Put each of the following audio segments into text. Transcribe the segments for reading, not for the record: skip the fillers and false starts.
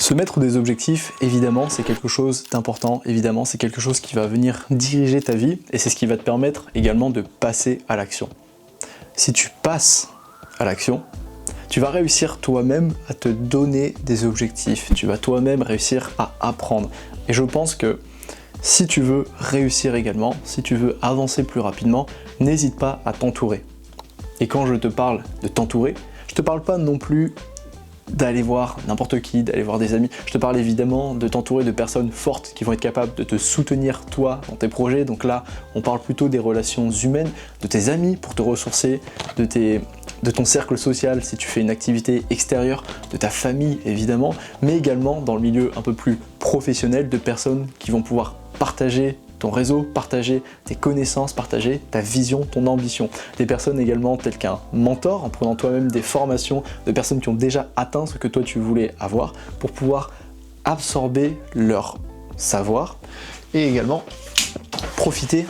Se mettre des objectifs, évidemment, c'est quelque chose d'important, évidemment, c'est quelque chose qui va venir diriger ta vie et c'est ce qui va te permettre également de passer à l'action. Si tu passes à l'action, tu vas réussir toi-même à te donner des objectifs, tu vas toi-même réussir à apprendre. Et je pense que si tu veux réussir également, si tu veux avancer plus rapidement, n'hésite pas à t'entourer. Et quand je te parle de t'entourer, je te parle pas non plus d'aller voir n'importe qui, d'aller voir des amis. Je te parle évidemment de t'entourer de personnes fortes qui vont être capables de te soutenir toi dans tes projets. Donc là, on parle plutôt des relations humaines, de tes amis pour te ressourcer, de ton cercle social si tu fais une activité extérieure, de ta famille évidemment, mais également dans le milieu un peu plus professionnel de personnes qui vont pouvoir partager ton réseau, partager tes connaissances, partager ta vision, ton ambition. Des personnes également telles qu'un mentor, en prenant toi-même des formations de personnes qui ont déjà atteint ce que toi tu voulais avoir pour pouvoir absorber leur savoir et également profiter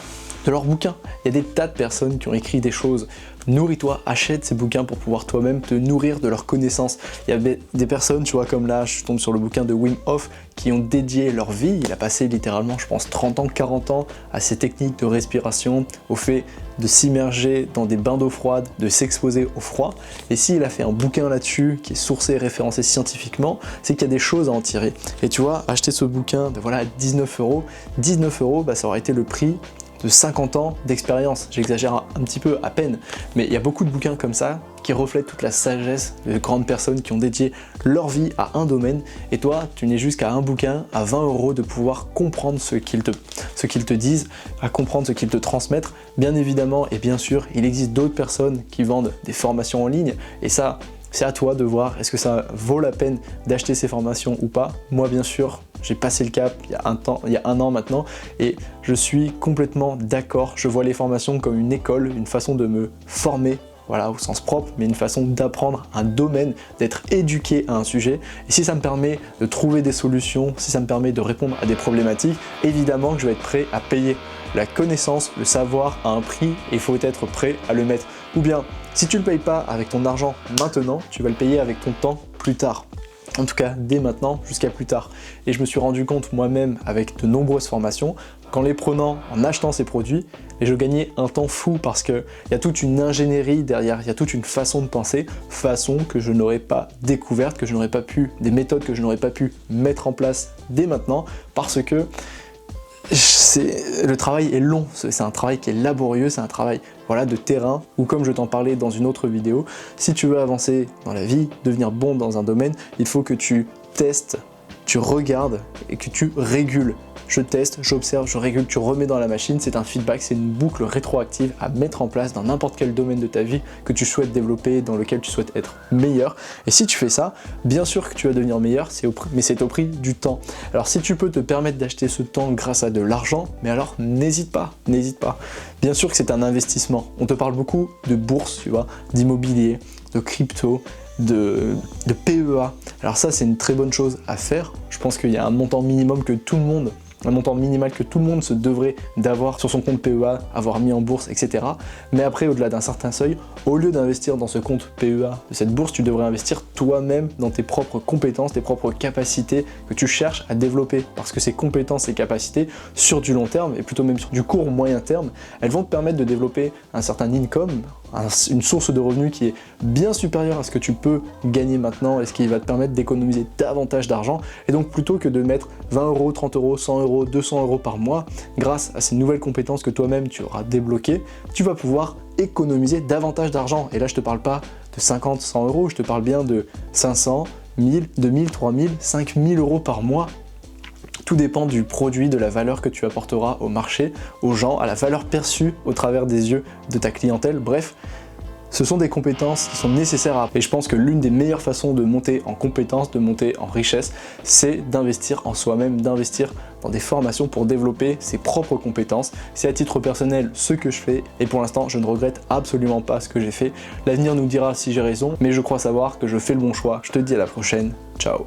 de leurs bouquins. Il y a des tas de personnes qui ont écrit des choses. Nourris-toi, achète ces bouquins pour pouvoir toi-même te nourrir de leurs connaissances. Il y a des personnes, tu vois, comme là, je tombe sur le bouquin de Wim Hof, qui ont dédié leur vie, il a passé littéralement, je pense, 30 ans, 40 ans à ces techniques de respiration, au fait de s'immerger dans des bains d'eau froide, de s'exposer au froid. Et s'il a fait un bouquin là-dessus, qui est sourcé et référencé scientifiquement, c'est qu'il y a des choses à en tirer. Et tu vois, acheter ce bouquin de voilà, 19 €, 19 €, bah, ça aurait été le prix de 50 ans d'expérience. J'exagère un petit peu à peine, mais il y a beaucoup de bouquins comme ça qui reflètent toute la sagesse de grandes personnes qui ont dédié leur vie à un domaine, et toi, tu n'es juste qu'à un bouquin, à 20 € de pouvoir comprendre ce qu'ils te disent, à comprendre ce qu'ils te transmettent. Bien évidemment, et bien sûr, il existe d'autres personnes qui vendent des formations en ligne, et ça, c'est à toi de voir est-ce que ça vaut la peine d'acheter ces formations ou pas. Moi, bien sûr, j'ai passé le cap il y a un an maintenant, et je suis complètement d'accord. Je vois les formations comme une école, une façon de me former, voilà, au sens propre, mais une façon d'apprendre un domaine, d'être éduqué à un sujet. Et si ça me permet de trouver des solutions, si ça me permet de répondre à des problématiques, évidemment que je vais être prêt à payer. La connaissance, le savoir a un prix et il faut être prêt à le mettre. Ou bien, si tu ne le payes pas avec ton argent maintenant, tu vas le payer avec ton temps plus tard. En tout cas, dès maintenant jusqu'à plus tard. Et je me suis rendu compte moi-même avec de nombreuses formations qu'en les prenant, en achetant ces produits, et je gagnais un temps fou parce qu'il y a toute une ingénierie derrière, il y a toute une façon de penser, façon que je n'aurais pas découverte, que je n'aurais pas pu, des méthodes que je n'aurais pas pu mettre en place dès maintenant, parce que le travail est long, c'est un travail qui est laborieux, c'est un travail voilà, de terrain, ou comme je t'en parlais dans une autre vidéo, si tu veux avancer dans la vie, devenir bon dans un domaine, il faut que tu testes, tu regardes et que tu régules. Je teste, j'observe, je régule, tu remets dans la machine, c'est un feedback, c'est une boucle rétroactive à mettre en place dans n'importe quel domaine de ta vie que tu souhaites développer, dans lequel tu souhaites être meilleur. Et si tu fais ça, bien sûr que tu vas devenir meilleur, mais c'est au prix du temps. Alors si tu peux te permettre d'acheter ce temps grâce à de l'argent, mais alors n'hésite pas, n'hésite pas. Bien sûr que c'est un investissement. On te parle beaucoup de bourse, tu vois, d'immobilier, de crypto, de PEA. Alors ça, c'est une très bonne chose à faire. Je pense qu'il y a un montant minimum que tout le monde, un montant minimal que tout le monde se devrait d'avoir sur son compte PEA, avoir mis en bourse, etc. Mais après, au-delà d'un certain seuil, au lieu d'investir dans ce compte PEA de cette bourse, tu devrais investir toi-même dans tes propres compétences, tes propres capacités que tu cherches à développer. Parce que ces compétences et capacités, sur du long terme, et plutôt même sur du court ou moyen terme, elles vont te permettre de développer un certain income, une source de revenus qui est bien supérieure à ce que tu peux gagner maintenant et ce qui va te permettre d'économiser davantage d'argent. Et donc plutôt que de mettre 20 €, 30 €, 100 €, 200 € par mois, grâce à ces nouvelles compétences que toi-même tu auras débloquées, tu vas pouvoir économiser davantage d'argent. Et là je te parle pas de 50, 100 €, je te parle bien de 500, 1000, 2000, 3000, 5000 € par mois. Tout dépend du produit, de la valeur que tu apporteras au marché, aux gens, à la valeur perçue au travers des yeux de ta clientèle. Bref, ce sont des compétences qui sont nécessaires à... Et je pense que l'une des meilleures façons de monter en compétences, de monter en richesse, c'est d'investir en soi-même, d'investir dans des formations pour développer ses propres compétences. C'est à titre personnel ce que je fais, et pour l'instant, je ne regrette absolument pas ce que j'ai fait. L'avenir nous dira si j'ai raison, mais je crois savoir que je fais le bon choix. Je te dis à la prochaine. Ciao.